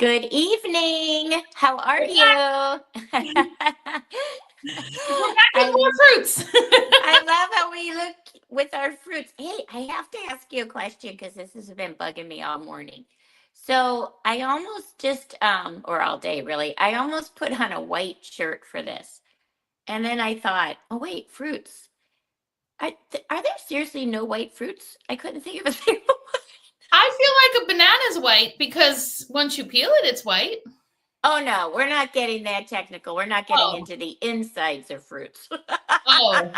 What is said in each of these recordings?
Good evening. How are you? We're back with I more fruits. I love how we look with our fruits. Hey, I have to ask you a question because this has been bugging me all morning. So I almost just or all day really. I almost put on a white shirt for this. And then I thought, oh wait, fruits. Are there seriously no white fruits? I couldn't think of a single one. I feel like a banana's white because once you peel it, it's white. Oh no, we're not getting that technical. We're not getting Oh, into the insides of fruits. oh.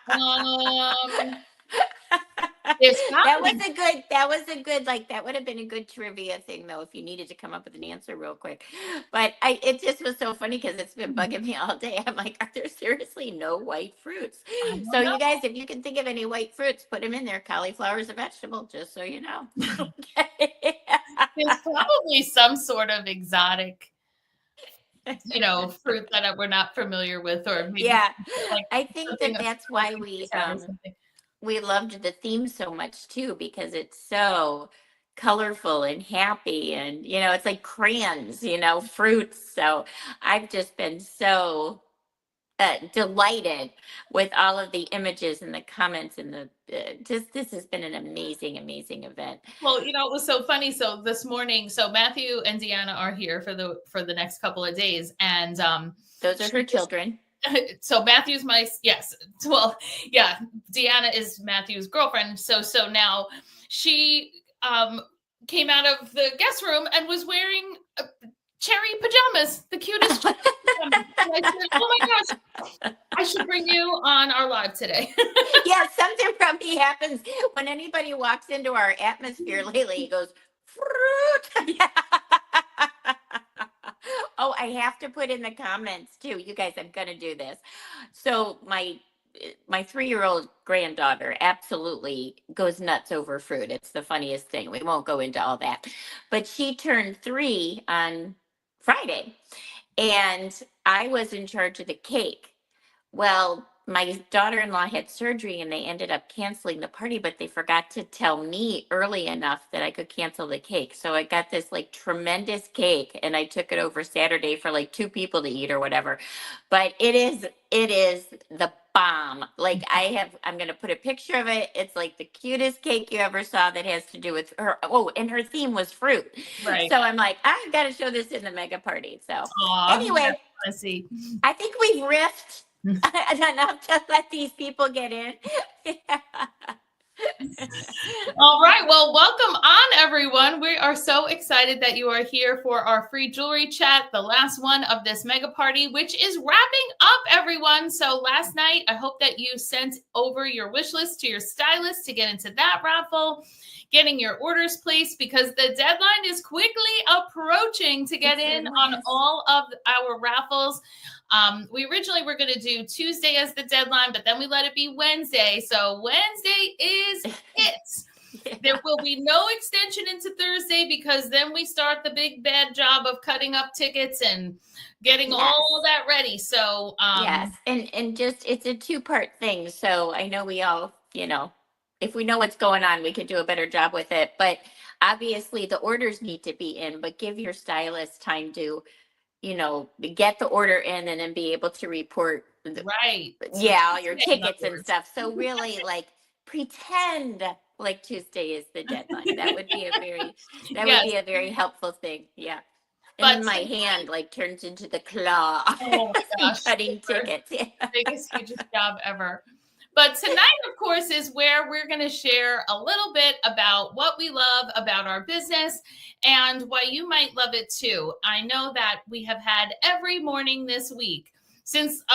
Um, there's gotta be. That was a good like that would have been a good trivia thing though if you needed to come up with an answer real quick. But it just was so funny because it's been bugging me all day. I'm like, are there seriously no white fruits? I So don't you know. guys, if you can think of any white fruits, put them in there. Cauliflower is a vegetable, just so you know. Okay. There's probably some sort of exotic, fruit that we're not familiar with, or maybe Yeah, like I think something that a that's why or something. we loved the theme so much too because it's so colorful and happy and it's like crayons, fruits. So I've just been so delighted with all of the images and the comments and the just this has been an amazing event. Well, it was so funny. So this morning, so Matthew and Deanna are here for the next couple of days, and Those are her she just children. so Matthew's my yes. Well, yeah, Deanna is Matthew's girlfriend. So now she came out of the guest room and was wearing cherry pajamas, the cutest pajamas. And I said, "Oh my gosh, I should bring you on our live today." Yeah, something probably happens when anybody walks into our atmosphere lately. He goes, fruit. Yeah. Oh, I have to put in the comments too. You guys, I'm gonna do this. So my 3-year-old granddaughter absolutely goes nuts over fruit. It's the funniest thing. We won't go into all that. But she turned 3 on Friday, and I was in charge of the cake. Well, my daughter-in-law had surgery and they ended up canceling the party, but they forgot to tell me early enough that I could cancel the cake. So I got this like tremendous cake and I took it over Saturday for like 2 people to eat or whatever. But it is the bomb. Like I'm going to put a picture of it. It's like the cutest cake you ever saw that has to do with her. Oh, and her theme was fruit. Right. So I'm like, I've got to show this in the mega party. So Aw, anyway, let's see. I think we've riffed enough to let these people get in. All right. Well, welcome on, everyone. We are so excited that you are here for our free jewelry chat, the last one of this mega party, which is wrapping up, everyone. So last night, I hope that you sent over your wish list to your stylist to get into that raffle, getting your orders placed because the deadline is quickly approaching to get in on all of our raffles. We originally were going to do Tuesday as the deadline, but then we let it be Wednesday. So Wednesday is it. Yeah. There will be no extension into Thursday because then we start the big bad job of cutting up tickets and getting all that ready. So yes, and just it's a 2-part thing. So I know we all, if we know what's going on, we can do a better job with it. But obviously the orders need to be in, but give your stylist time to get the order in and then be able to report right. all your tickets and stuff. So really like pretend like Tuesday is the deadline. That would be would be a very helpful thing. Yeah. And But then my hand like turns into the claw. Oh my gosh. Cutting tickets. Yeah. Biggest, hugest job ever. But tonight, of course, is where we're going to share a little bit about what we love about our business and why you might love it too. I know that we have had every morning this week, since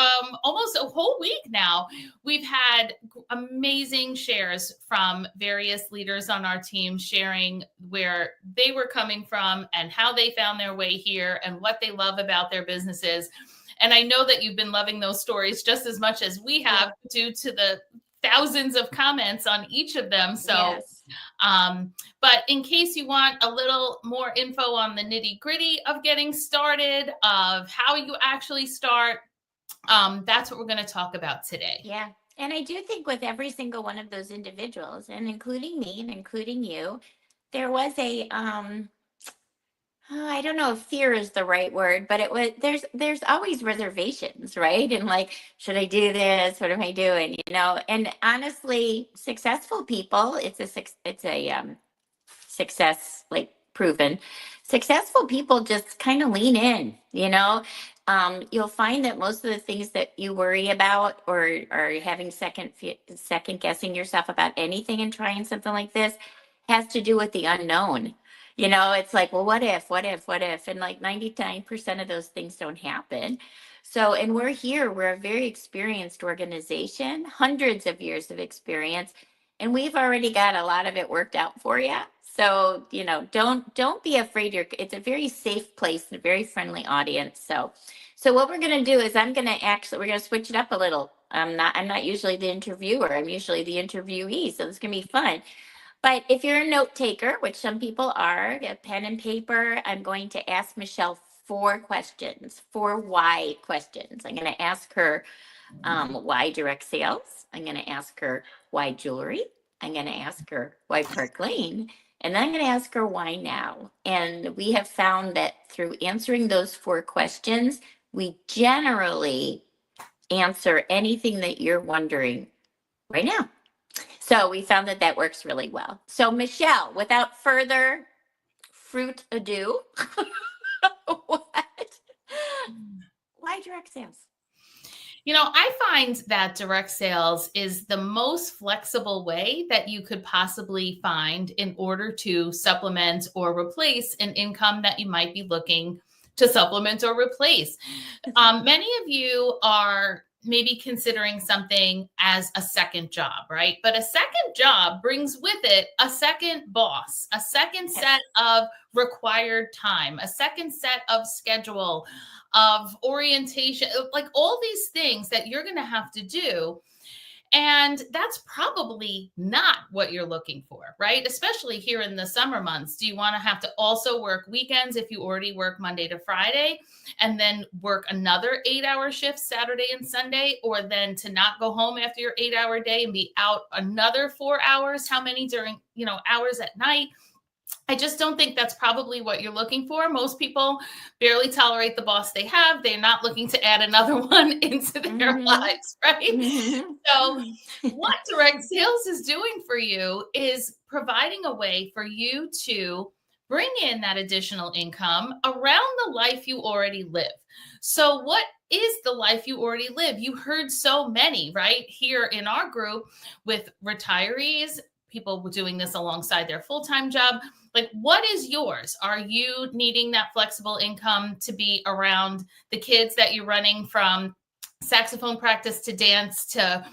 almost a whole week now, we've had amazing shares from various leaders on our team sharing where they were coming from and how they found their way here and what they love about their businesses. And I know that you've been loving those stories just as much as we have due to the thousands of comments on each of them. So, but in case you want a little more info on the nitty gritty of getting started, of how you actually start, that's what we're going to talk about today. Yeah. And I do think with every single one of those individuals, and including me and including you, there was a I don't know if fear is the right word, but it was there's always reservations, right? And like, should I do this? What am I doing? You know, and honestly, successful people, it's a success like proven. Successful people just kind of lean in, you know. You'll find that most of the things that you worry about or are having second guessing yourself about anything and trying something like this has to do with the unknown. You know, it's like, well, what if? And like 99% of those things don't happen. So, and we're here, we're a very experienced organization, hundreds of years of experience, and we've already got a lot of it worked out for you. So, you know, don't be afraid. It's a very safe place and a very friendly audience. So what we're going to do is we're going to switch it up a little. I'm not usually the interviewer. I'm usually the interviewee. So it's going to be fun. But if you're a note taker, which some people are, get pen and paper, I'm going to ask Michelle 4 questions, 4 why questions. I'm going to ask her why direct sales. I'm going to ask her why jewelry. I'm going to ask her why Park Lane. And then I'm going to ask her why now. And we have found that through answering those 4 questions, we generally answer anything that you're wondering right now. So we found that that works really well. So Michelle, without further fruit ado, what? Why direct sales? You know, I find that direct sales is the most flexible way that you could possibly find in order to supplement or replace an income that you might be looking to supplement or replace. Many of you are maybe considering something as a second job, right? But a second job brings with it a second boss, a second set of required time, a second set of schedule, of orientation, like all these things that you're going to have to do. And that's probably not what you're looking for, right? Especially here in the summer months. Do you want to have to also work weekends if you already work Monday to Friday and then work another 8-hour shift Saturday and Sunday, or then to not go home after your 8-hour day and be out another 4 hours? How many during, hours at night? I just don't think that's probably what you're looking for. Most people barely tolerate the boss they have. They're not looking to add another one into their lives, right? So what direct sales is doing for you is providing a way for you to bring in that additional income around the life you already live. So what is the life you already live? You heard so many, right? Here in our group with retirees, people doing this alongside their full-time job. Like, what is yours? Are you needing that flexible income to be around the kids that you're running from saxophone practice to dance to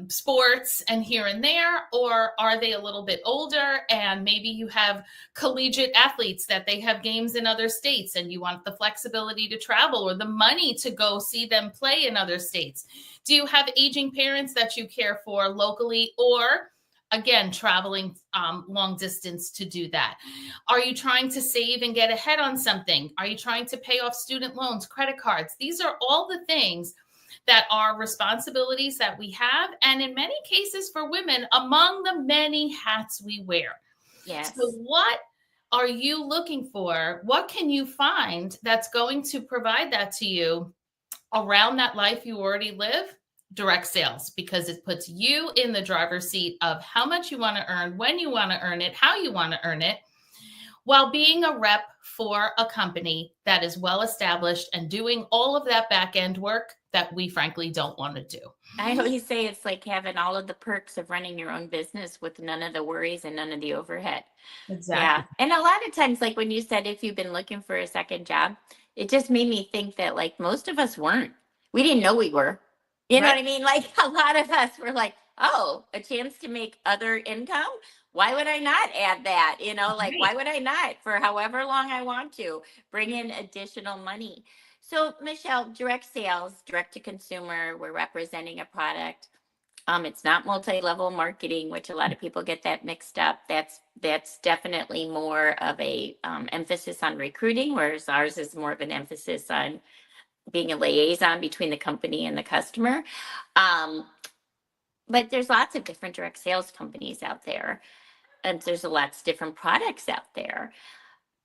sports and here and there? Or are they a little bit older and maybe you have collegiate athletes that they have games in other states and you want the flexibility to travel or the money to go see them play in other states? Do you have aging parents that you care for locally, or again, traveling long distance to do that? Are you trying to save and get ahead on something? Are you trying to pay off student loans, credit cards? These are all the things that are responsibilities that we have. And in many cases for women, among the many hats we wear. Yes. So what are you looking for? What can you find that's going to provide that to you around that life you already live? Direct sales, because it puts you in the driver's seat of how much you want to earn, when you want to earn it, how you want to earn it, while being a rep for a company that is well established and doing all of that back end work that we frankly don't want to do. I always say it's like having all of the perks of running your own business with none of the worries and none of the overhead. Exactly. Yeah. And a lot of times, like when you said if you've been looking for a second job, it just made me think that like most of us weren't. We didn't know we were. You know what I mean? Like a lot of us were like, oh, a chance to make other income? Why would I not add that? Like why would I not, for however long I want to, bring in additional money? So Michelle, direct sales, direct to consumer, we're representing a product. It's not multi-level marketing, which a lot of people get that mixed up. That's definitely more of a emphasis on recruiting, whereas ours is more of an emphasis on being a liaison between the company and the customer. But there's lots of different direct sales companies out there, and there's lots of different products out there.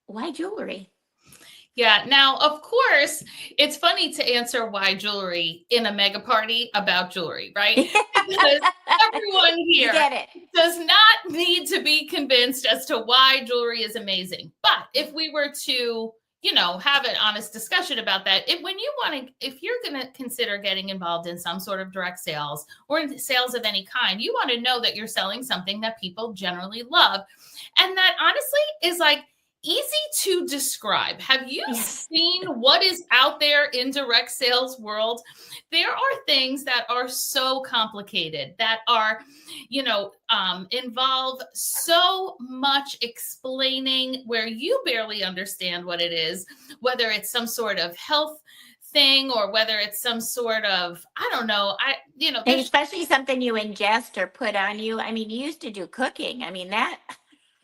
Why jewelry? Yeah. Now, of course, it's funny to answer why jewelry in a mega party about jewelry, right? Because everyone You here get it. does not need to be convinced as to why jewelry is amazing. But if we were to, have an honest discussion about that, if you're going to consider getting involved in some sort of direct sales or in sales of any kind, you want to know that you're selling something that people generally love. And that honestly is like easy to describe. Have you Yes. seen what is out there in direct sales world? There are things that are so complicated that are, involve so much explaining where you barely understand what it is, whether it's some sort of health thing or whether it's some sort of, I don't know, And especially something you ingest or put on you. I mean, you used to do cooking. I mean, that.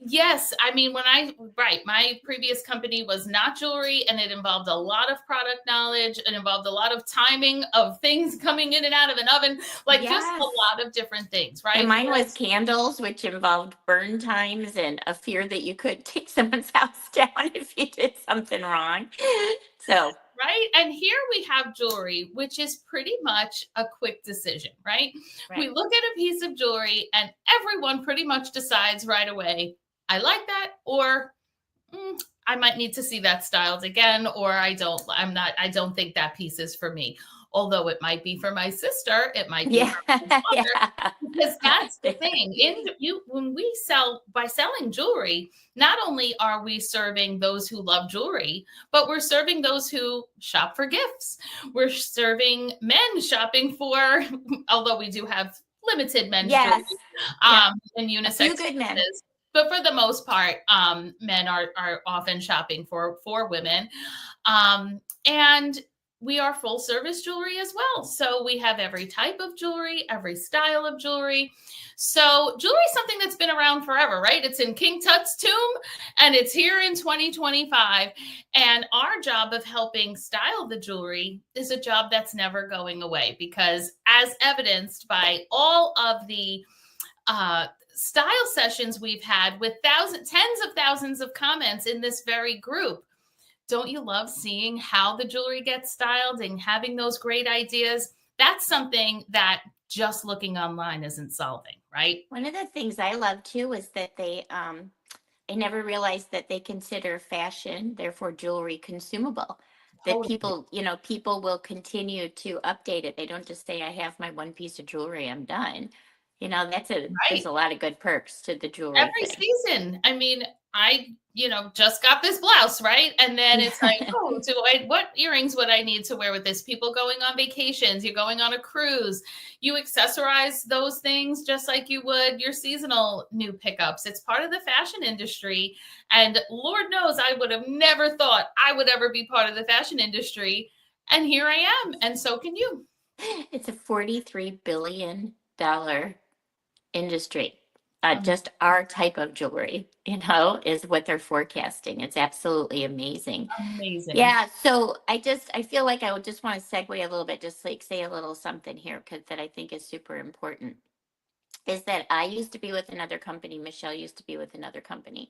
Yes, I mean, my previous company was not jewelry and it involved a lot of product knowledge. It involved a lot of timing of things coming in and out of an oven, like just a Yes. lot of different things, right? And mine was candles, which involved burn times and a fear that you could take someone's house down if you did something wrong. So, Right. And here we have jewelry, which is pretty much a quick decision, right? We look at a piece of jewelry and everyone pretty much decides right away, I like that, or I might need to see that styled again, or I don't think that piece is for me. Although it might be for my sister, it might be yeah. for my mother, Yeah. because that's the thing. When we by selling jewelry, not only are we serving those who love jewelry, but we're serving those who shop for gifts. We're serving men shopping for, although we do have limited men's Yes. jewelry, and unisex. A few good men. But for the most part, men are often shopping for women. And we are full service jewelry as well. So we have every type of jewelry, every style of jewelry. So jewelry is something that's been around forever, right? It's in King Tut's tomb and it's here in 2025. And our job of helping style the jewelry is a job that's never going away, because as evidenced by all of the style sessions we've had with tens of thousands of comments in this very group, don't you love seeing how the jewelry gets styled and having those great ideas? That's something that just looking online isn't solving, right? One of the things I love too is that I never realized that they consider fashion, therefore jewelry, consumable. That people will continue to update it. They don't just say, I have my one piece of jewelry, I'm done. There's a lot of good perks to the jewelry. Every season. I mean, I, just got this blouse, right? And then it's like, what earrings would I need to wear with this? People going on vacations, you're going on a cruise, you accessorize those things just like you would your seasonal new pickups. It's part of the fashion industry. And Lord knows, I would have never thought I would ever be part of the fashion industry. And here I am. And so can you. It's a $43 billion industry. Just our type of jewelry, is what they're forecasting. It's absolutely amazing. Amazing. Yeah. So I feel like I would just want to segue a little bit, just like say a little something here, because that I think is super important. Is that I used to be with another company. Michelle used to be with another company.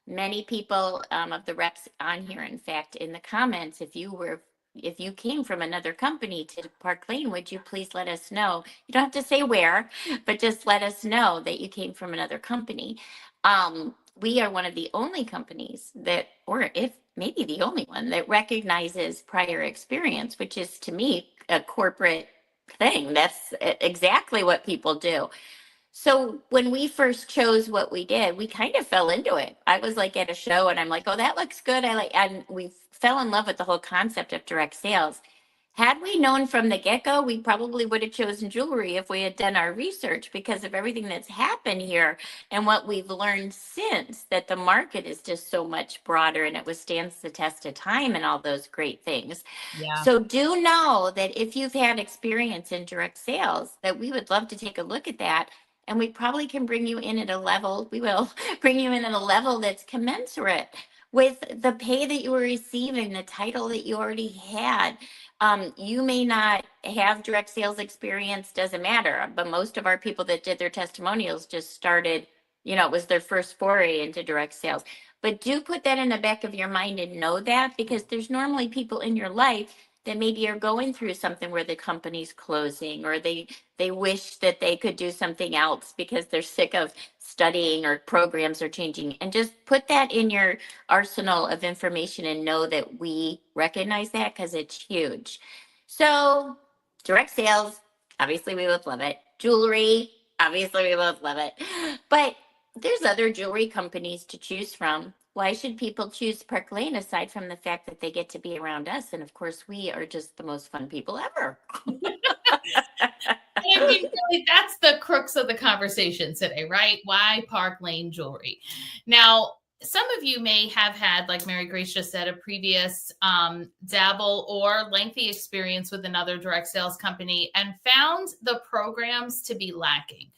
Many people of the reps on here, in fact, in the comments, if you came from another company to Park Lane, would you please let us know? You don't have to say where, but just let us know that you came from another company. We are one of the only companies that, or if maybe the only one, that recognizes prior experience, which is to me a corporate thing. That's exactly what people do. So when we first chose what we did, we kind of fell into it. I was like at a show and I'm like, oh, that looks good. And we fell in love with the whole concept of direct sales. Had we known from the get-go, we probably would have chosen jewelry if we had done our research, because of everything that's happened here and what we've learned since, that the market is just so much broader and it withstands the test of time and all those great things. Yeah. So do know that if you've had experience in direct sales, that we would love to take a look at that. And we probably can bring you in at a level, we will bring you in at a level that's commensurate with the pay that you were receiving, the title that you already had. You may not have direct sales experience, doesn't matter. But most of our people that did their testimonials just started, it was their first foray into direct sales. But do put that in the back of your mind and know that, because there's normally people in your life that maybe are going through something where the company's closing, or they wish that they could do something else because they're sick of studying or programs are changing. And just put that in your arsenal of information and know that we recognize that, because it's huge. So direct sales, obviously we both love it. Jewelry, obviously we both love it. But there's other jewelry companies to choose from. Why should people choose Park Lane aside from the fact that they get to be around us? And of course, we are just the most fun people ever. I mean, really, that's the crux of the conversation today, right? Why Park Lane Jewelry? Now, some of you may have had, like Mary Grace just said, a previous dabble or lengthy experience with another direct sales company and found the programs to be lacking.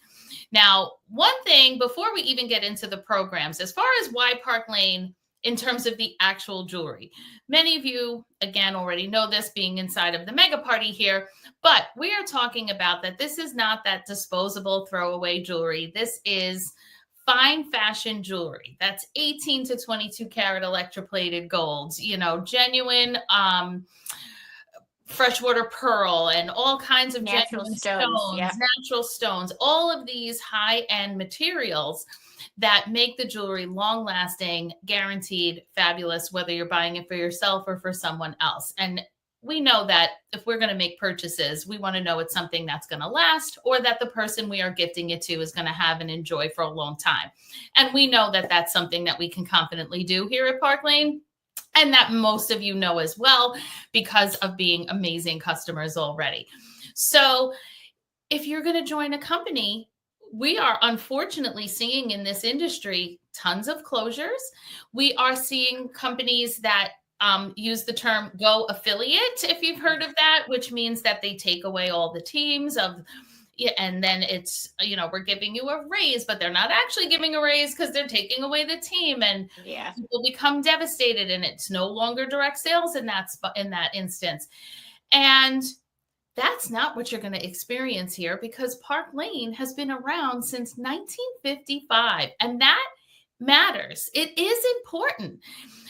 Now, one thing before we even get into the programs, as far as why Park Lane in terms of the actual jewelry, many of you, again, already know this being inside of the mega party here, but we are talking about that this is not that disposable throwaway jewelry. This is fine fashion jewelry. That's 18 to 22 karat electroplated gold, genuine freshwater pearl and all kinds of Natural genuine stones, yeah. natural stones, all of these high-end materials that make the jewelry long-lasting, guaranteed, fabulous, whether you're buying it for yourself or for someone else. And we know that if we're going to make purchases, we want to know it's something that's going to last, or that the person we are gifting it to is going to have and enjoy for a long time. And we know that that's something that we can confidently do here at Park Lane, and that most of you know as well because of being amazing customers already. So if you're going to join a company, we are unfortunately seeing in this industry tons of closures. We are seeing companies that use the term go affiliate, if you've heard of that, which means that they take away all the teams and then it's, we're giving you a raise, but they're not actually giving a raise because they're taking away the team, and people become devastated, and it's no longer direct sales in that instance. And that's not what you're going to experience here, because Park Lane has been around since 1955, and that matters. It is important.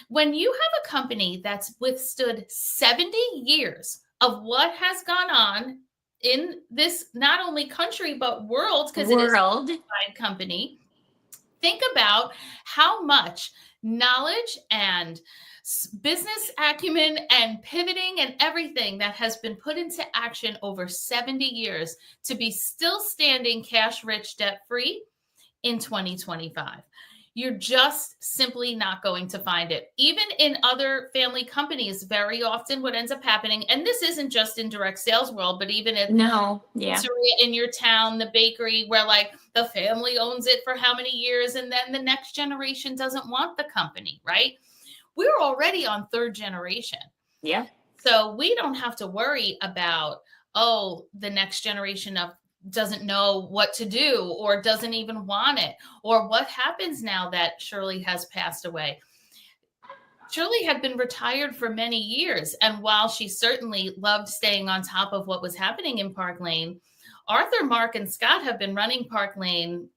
When you have a company that's withstood 70 years of what has gone on in this not only country but world, because it is a worldwide company, think about how much knowledge and business acumen and pivoting and everything that has been put into action over 70 years to be still standing cash rich, debt free in 2025. You're just simply not going to find it. Even in other family companies, very often what ends up happening, and this isn't just in direct sales world, but even in in your town, the bakery, where like the family owns it for how many years, and then the next generation doesn't want the company, right? We're already on third generation. Yeah. So we don't have to worry about, the next generation doesn't know what to do or doesn't even want it, or what happens now that Shirley has passed away. Shirley had been retired for many years, and while she certainly loved staying on top of what was happening in Park Lane, Arthur, Mark, and Scott have been running Park Lane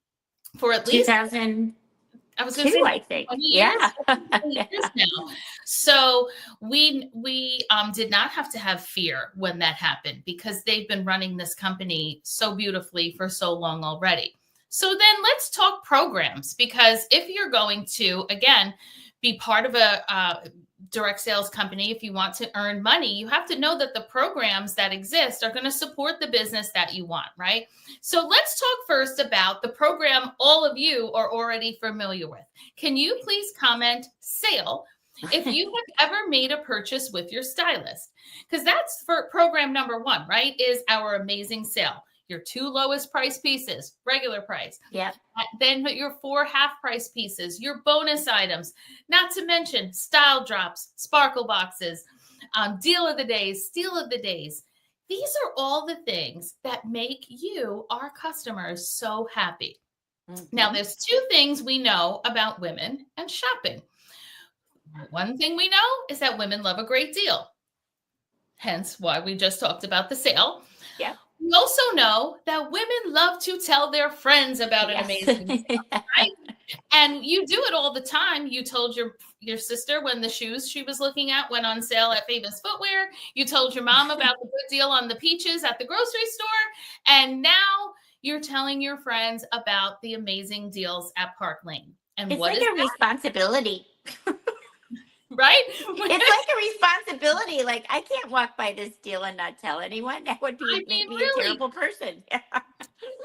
for at least 2002, I think. 20 years, 20 years now. So we did not have to have fear when that happened, because they've been running this company so beautifully for so long already. So then let's talk programs, because if you're going to, again, be part of a direct sales company, if you want to earn money, you have to know that the programs that exist are going to support the business that you want, right? So let's talk first about the program all of you are already familiar with. Can you please comment sale if you have ever made a purchase with your stylist? Because that's for program number one, right? Is our amazing sale. Your 2 lowest price pieces, regular price. Yeah. Then your 4 half price pieces, your bonus items, not to mention style drops, sparkle boxes, deal of the days, steal of the days. These are all the things that make you, our customers, so happy. Mm-hmm. Now, there's 2 things we know about women and shopping. One thing we know is that women love a great deal. Hence why we just talked about the sale. Yeah. We also know that women love to tell their friends about an amazing sale, right? And you do it all the time. You told your sister when the shoes she was looking at went on sale at Famous Footwear. You told your mom about the good deal on the peaches at the grocery store. And now you're telling your friends about the amazing deals at Park Lane. And It's what like is a responsibility. right? It's like a responsibility. Like, I can't walk by this deal and not tell anyone. That would be make me a terrible person.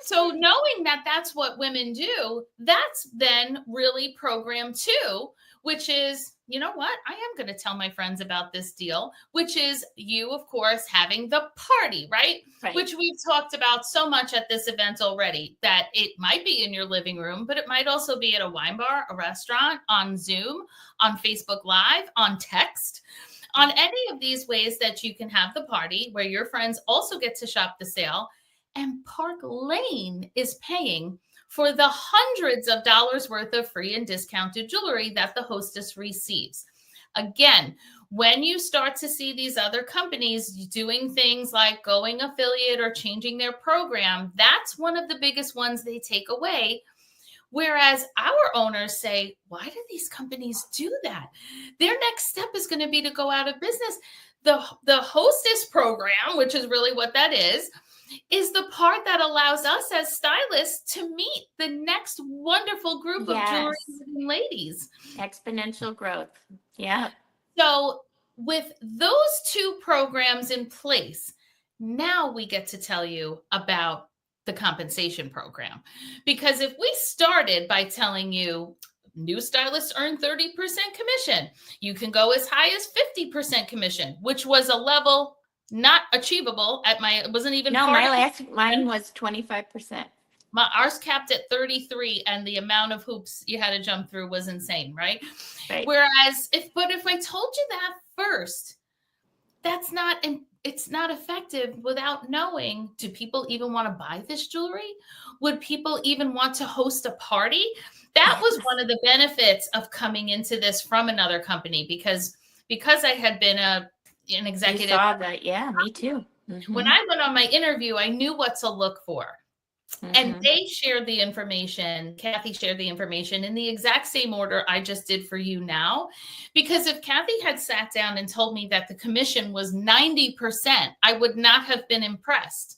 So knowing that that's what women do, that's then really program 2, which is, you know what? I am going to tell my friends about this deal, which is you, of course, having the party, right? Which we've talked about so much at this event already, that it might be in your living room, but it might also be at a wine bar, a restaurant, on Zoom, on Facebook Live, on text. On any of these ways that you can have the party where your friends also get to shop the sale. And Park Lane is paying for the hundreds of dollars worth of free and discounted jewelry that the hostess receives. Again, when you start to see these other companies doing things like going affiliate or changing their program, that's one of the biggest ones they take away. Whereas our owners say, why do these companies do that? Their next step is going to be to go out of business. The hostess program, which is really what that is the part that allows us as stylists to meet the next wonderful group of jewelry ladies. Exponential growth. Yeah. So with those 2 programs in place, now we get to tell you about the compensation program. Because if we started by telling you new stylists earn 30% commission, you can go as high as 50% commission, which was a level not achievable at it wasn't even mine was 25%. Ours capped at 33, and the amount of hoops you had to jump through was insane, right? Whereas if I told you that first, it's not effective without knowing, do people even want to buy this jewelry? Would people even want to host a party? That was one of the benefits of coming into this from another company, because I had been an executive. You saw that. Yeah, me too. Mm-hmm. When I went on my interview, I knew what to look for. Mm-hmm. And they shared the information. Kathy shared the information in the exact same order I just did for you now. Because if Kathy had sat down and told me that the commission was 90%, I would not have been impressed.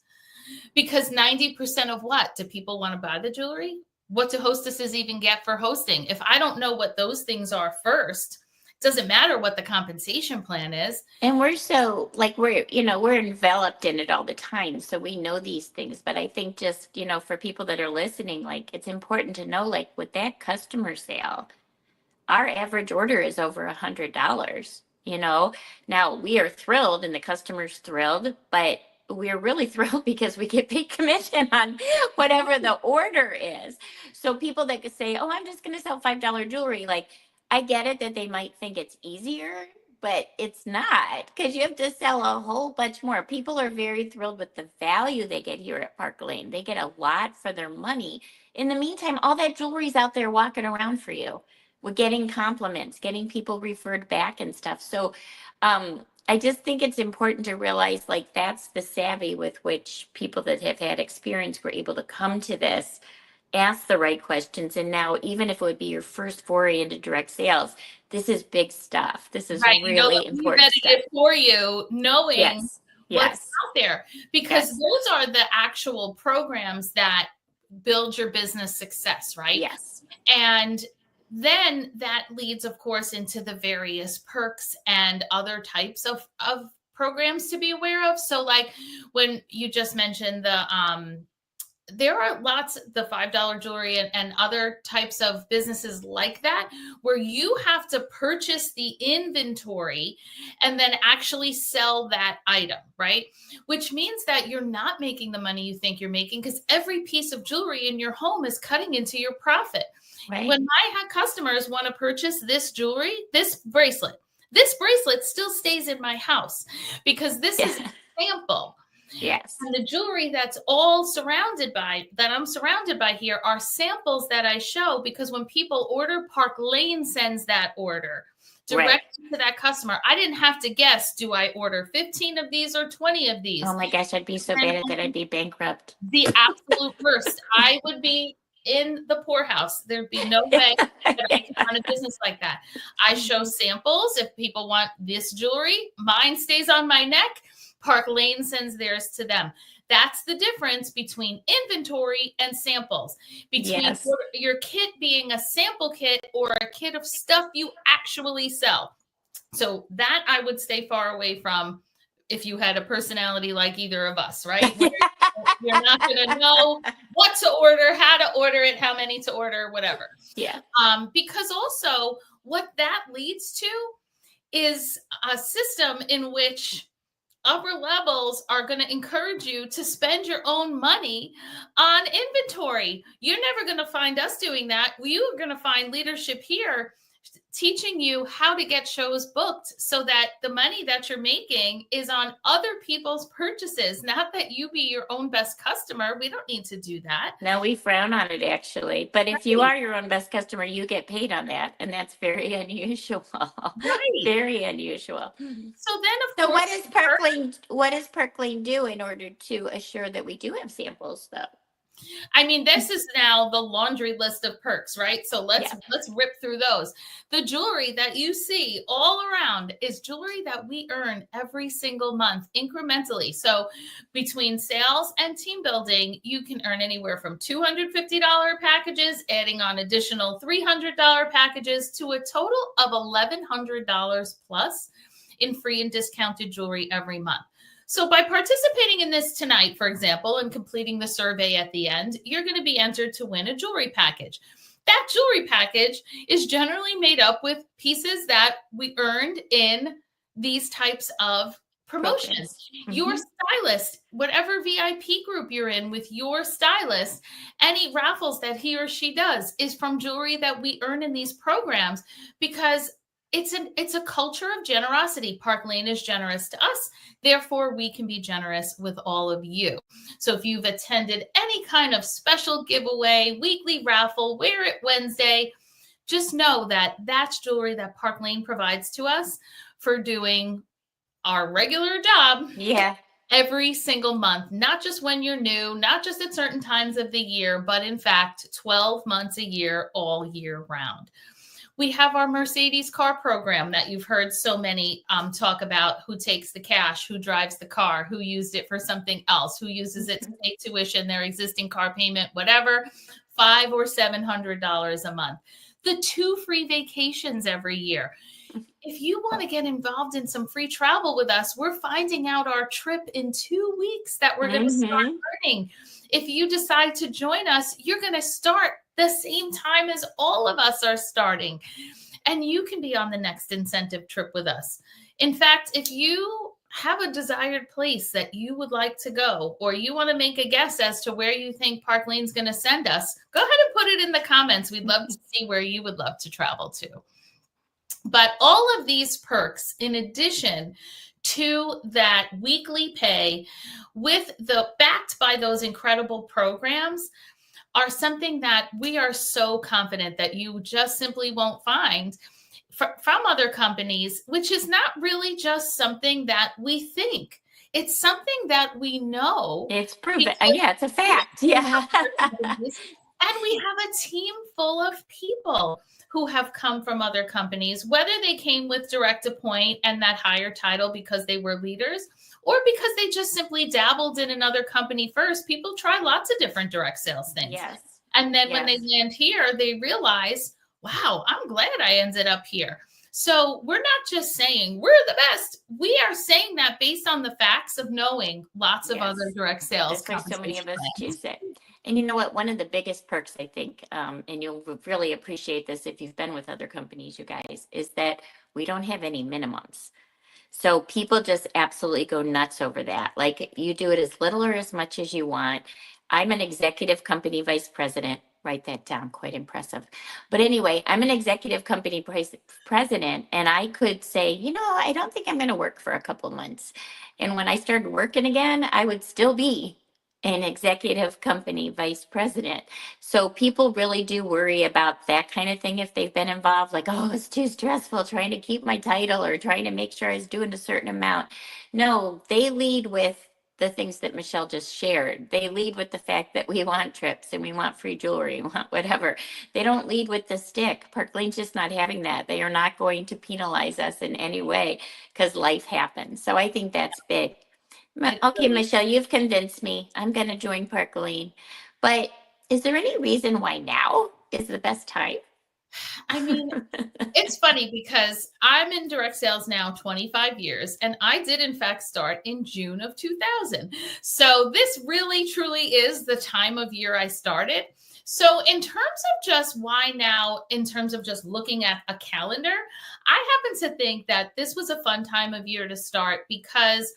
Because 90% of what? Do people want to buy the jewelry? What do hostesses even get for hosting? If I don't know what those things are first, doesn't matter what the compensation plan is. And we're so we're enveloped in it all the time. So we know these things. But I think just, for people that are listening, it's important to know, with that customer sale, our average order is over $100, Now we are thrilled and the customer's thrilled, but we're really thrilled because we get paid commission on whatever the order is. So people that could say, oh, I'm just going to sell $5 jewelry, I get it that they might think it's easier, but it's not, because you have to sell a whole bunch more. People are very thrilled with the value they get here at Park Lane. They get a lot for their money. In the meantime, all that jewelry's out there walking around for you. We're getting compliments, getting people referred back and stuff. So I just think it's important to realize that's the savvy with which people that have had experience were able to come to this, ask the right questions. And now, even if it would be your first foray into direct sales, this is big stuff. This is really important stuff. It for you, knowing what's out there, because those are the actual programs that build your business success, right? Yes. And then that leads, of course, into the various perks and other types of programs to be aware of. So when you just mentioned there are lots, the $5 jewelry and other types of businesses like that, where you have to purchase the inventory and then actually sell that item, right? Which means that you're not making the money you think you're making, because every piece of jewelry in your home is cutting into your profit. Right. When my customers want to purchase this jewelry, this bracelet still stays in my house, because this is a sample. Yes. And the jewelry that I'm surrounded by here are samples that I show, because when people order, Park Lane sends that order directly to that customer. I didn't have to guess, do I order 15 of these or 20 of these? Oh my gosh, I'd be so bad at that. I'd be bankrupt. The absolute worst. I would be in the poorhouse. There'd be no way that I can run a business like that. I show samples. If people want this jewelry, mine stays on my neck. Park Lane sends theirs to them. That's the difference between inventory and samples, between Yes. your kit being a sample kit or a kit of stuff you actually sell. So that I would stay far away from if you had a personality like either of us, right? Where you're not going to know what to order, how to order it, how many to order, whatever. Yeah. Because also what that leads to is a system in which upper levels are going to encourage you to spend your own money on inventory. You're never going to find us doing that. You are going to find leadership here teaching you how to get shows booked so that the money that you're making is on other people's purchases, not that you be your own best customer. We don't need to do that. No, we frown on it actually. But if you are your own best customer, you get paid on that. And that's very unusual. Right. Very unusual. So then, of So course, what does Park Lane do in order to assure that we do have samples though? I mean, this is now the laundry list of perks, right? So let's rip through those. The jewelry that you see all around is jewelry that we earn every single month incrementally. So between sales and team building, you can earn anywhere from $250 packages, adding on additional $300 packages to a total of $1,100 plus in free and discounted jewelry every month. So by participating in this tonight, for example, and completing the survey at the end, you're going to be entered to win a jewelry package. That jewelry package is generally made up with pieces that we earned in these types of promotions. Mm-hmm. Your stylist, whatever VIP group you're in with your stylist, any raffles that he or she does is from jewelry that we earn in these programs, because it's a culture of generosity. Park Lane is generous to us. Therefore, we can be generous with all of you. So if you've attended any kind of special giveaway, weekly raffle, Wear It Wednesday, just know that that's jewelry that Park Lane provides to us for doing our regular job. Yeah. Every single month, not just when you're new, not just at certain times of the year, but in fact, 12 months a year, all year round. We have our Mercedes car program that you've heard so many talk about: who takes the cash, who drives the car, who used it for something else, who uses it to pay tuition, their existing car payment, whatever, $500 or $700 a month. The 2 free vacations every year. If you want to get involved in some free travel with us, we're finding out our trip in 2 weeks that we're going to start learning. If you decide to join us, you're going to start the same time as all of us are starting. And you can be on the next incentive trip with us. In fact, if you have a desired place that you would like to go, or you want to make a guess as to where you think Park Lane's going to send us, go ahead and put it in the comments. We'd love to see where you would love to travel to. But all of these perks, in addition to that weekly pay, with the backed by those incredible programs, are something that we are so confident that you just simply won't find from other companies, which is not really just something that we think. It's something that we know. It's proven. Yeah, it's a fact. Yeah. And we have a team full of people who have come from other companies, whether they came with direct appoint and that higher title because they were leaders, or because they just simply dabbled in another company first. People try lots of different direct sales things. Yes. And then when they land here, they realize, wow, I'm glad I ended up here. So we're not just saying we're the best. We are saying that based on the facts of knowing lots of other direct sales. That's why so many of us choose it. And you know what? One of the biggest perks, I think, and you'll really appreciate this if you've been with other companies, you guys, is that we don't have any minimums. So people just absolutely go nuts over that. Like, you do it as little or as much as you want. I'm an executive company vice president. Write that down. Quite impressive. But anyway, I'm an executive company president, and I could say, you know, I don't think I'm going to work for a couple months. And when I started working again, I would still be an executive company vice president. So people really do worry about that kind of thing if they've been involved, like, oh, it's too stressful trying to keep my title or trying to make sure I was doing a certain amount. No, they lead with the things that Michelle just shared. They lead with the fact that we want trips and we want free jewelry, we want whatever. They don't lead with the stick. Park Lane's just not having that. They are not going to penalize us in any way because life happens. So I think that's big. Okay, Michelle, you've convinced me. I'm going to join Park Lane. But is there any reason why now is the best time? I mean, it's funny because I'm in direct sales now 25 years, and I did in fact start in June of 2000. So this really truly is the time of year I started. So in terms of just why now, in terms of just looking at a calendar, I happen to think that this was a fun time of year to start because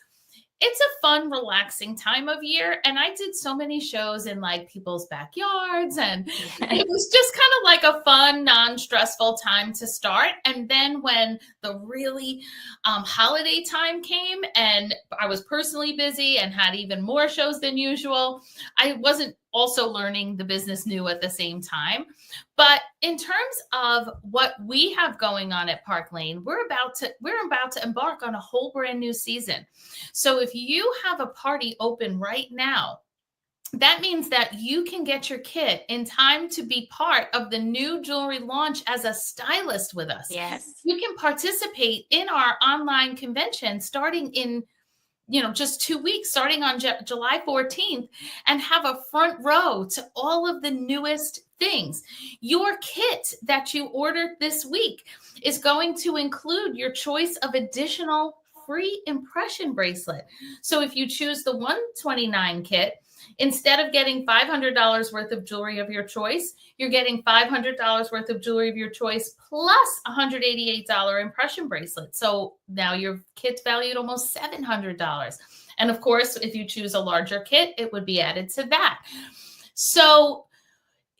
it's a fun, relaxing time of year. And I did so many shows in like people's backyards, and it was just kind of like a fun, non-stressful time to start. And then when the really holiday time came and I was personally busy and had even more shows than usual, I wasn't also learning the business new at the same time. But in terms of what we have going on at Park Lane, we're about to embark on a whole brand new season. So if you have a party open right now, that means that you can get your kit in time to be part of the new jewelry launch as a stylist with us. Yes. You can participate in our online convention starting in just 2 weeks, starting on July 14th, and have a front row to all of the newest things. Your kit that you ordered this week is going to include your choice of additional free impression bracelet. So if you choose the 129 kit, instead of getting $500 worth of jewelry of your choice, you're getting $500 worth of jewelry of your choice plus $188 impression bracelet. So now your kit's valued almost $700. And of course, if you choose a larger kit, it would be added to that. So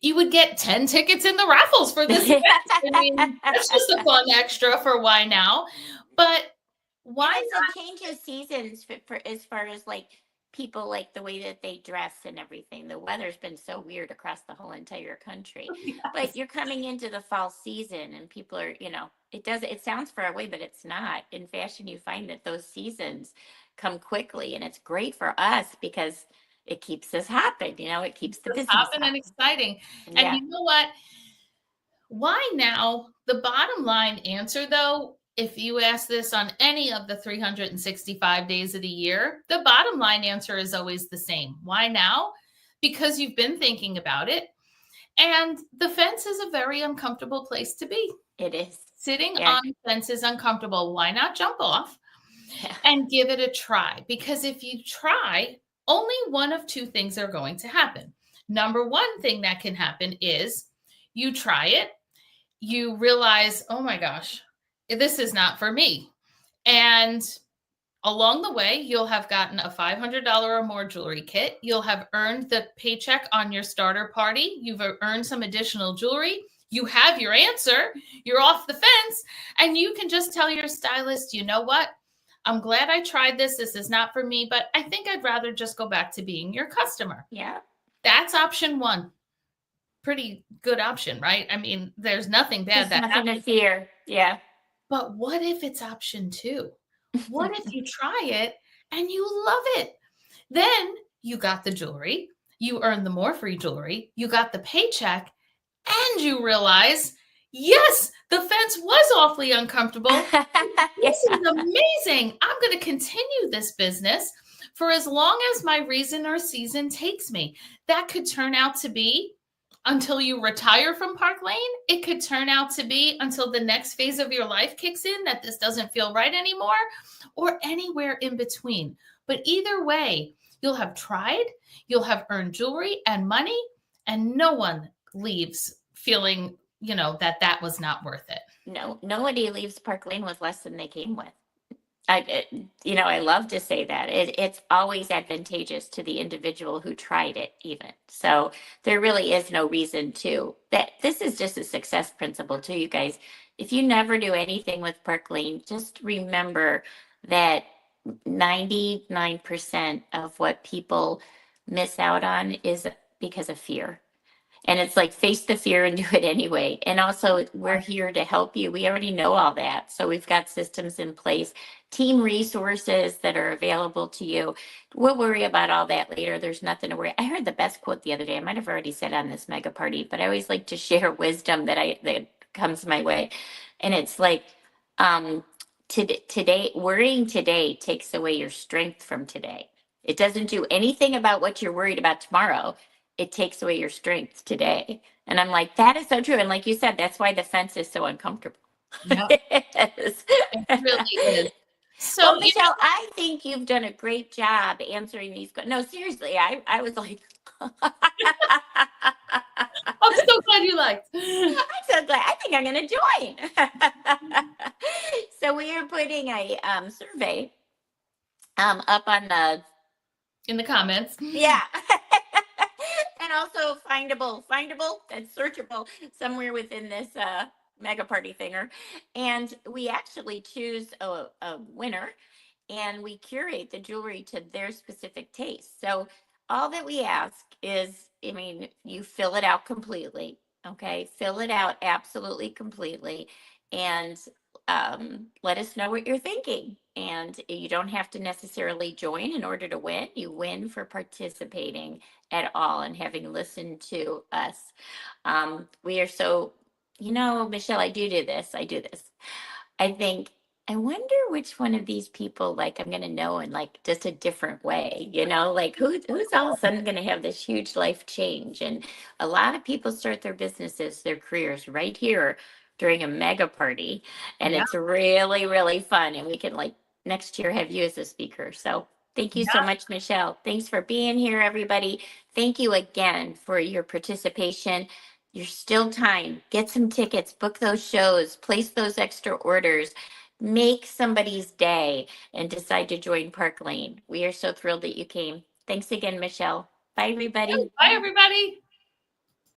you would get 10 tickets in the raffles for this event. I mean, that's just a fun extra for why now. But why not? It changes seasons for as far as like people, like the way that they dress and everything. The weather's been so weird across the whole entire country. Yes. But you're coming into the fall season and people are, it sounds far away, but it's not. In fashion, you find that those seasons come quickly, and it's great for us because it keeps us hopping, it keeps the business hopping and exciting. Yeah. And you know what? Why now? The bottom line answer, though, if you ask this on any of the 365 days of the year, the bottom line answer is always the same. Why now? Because you've been thinking about it. And the fence is a very uncomfortable place to be. It is. Sitting on the fence is uncomfortable. Why not jump off and give it a try? Because if you try, only one of two things are going to happen. Number one thing that can happen is you try it, you realize, oh my gosh, this is not for me. And along the way, you'll have gotten a $500 or more jewelry kit. You'll have earned the paycheck on your starter party. You've earned some additional jewelry. You have your answer. You're off the fence. And you can just tell your stylist, you know what? I'm glad I tried this. This is not for me, but I think I'd rather just go back to being your customer. Yeah. That's option one. Pretty good option, right? I mean, there's nothing bad. There's nothing to fear. Yeah. But what if it's option two? What if you try it and you love it? Then you got the jewelry, you earned the more free jewelry, you got the paycheck, and you realize, yes, the fence was awfully uncomfortable. This is amazing. I'm going to continue this business for as long as my reason or season takes me. That could turn out to be until you retire from Park Lane. It could turn out to be until the next phase of your life kicks in, that this doesn't feel right anymore, or anywhere in between. But either way, you'll have tried, you'll have earned jewelry and money, and no one leaves feeling, that was not worth it. No, nobody leaves Park Lane with less than they came with. I love to say that it's always advantageous to the individual who tried it even. So there really is no reason that this is just a success principle too, you guys. If you never do anything with Park Lane, just remember that 99% of what people miss out on is because of fear. And it's like face the fear and do it anyway. And also, we're here to help you. We already know all that. So we've got systems in place, team resources that are available to you. We'll worry about all that later. There's nothing to worry. I heard the best quote the other day. I might have already said on this mega party, but I always like to share wisdom that comes my way. And it's like, today, worrying today takes away your strength from today. It doesn't do anything about what you're worried about tomorrow. It takes away your strength today. And I'm like, that is so true. And like you said, that's why the fence is so uncomfortable. Yep. It It really is. So, well, Michelle, I think you've done a great job answering these. No, seriously, I was like, I'm so glad you liked. I'm so glad. I think I'm going to join. So we are putting a survey up on the In the comments. yeah. And also findable and searchable somewhere within this mega party thinger. And we actually choose a winner and we curate the jewelry to their specific taste. So all that we ask is, I mean, you fill it out completely. Okay. Fill it out absolutely completely. And let us know what you're thinking. And you don't have to necessarily join in order to win. You win for participating at all and having listened to us. We are so, Michelle, I do this. I think, I wonder which one of these people, like, I'm going to know in like just a different way, like who's all of a sudden going to have this huge life change. And a lot of people start their businesses, their careers right here during a mega party. And Yeah. it's really, really fun. And we can like next year have you as a speaker. So thank you so much, Michelle. Thanks for being here, everybody. Thank you again for your participation. You're still time. Get some tickets, book those shows, place those extra orders, make somebody's day, and decide to join Park Lane. We are so thrilled that you came. Thanks again, Michelle. Bye, everybody. Bye, everybody.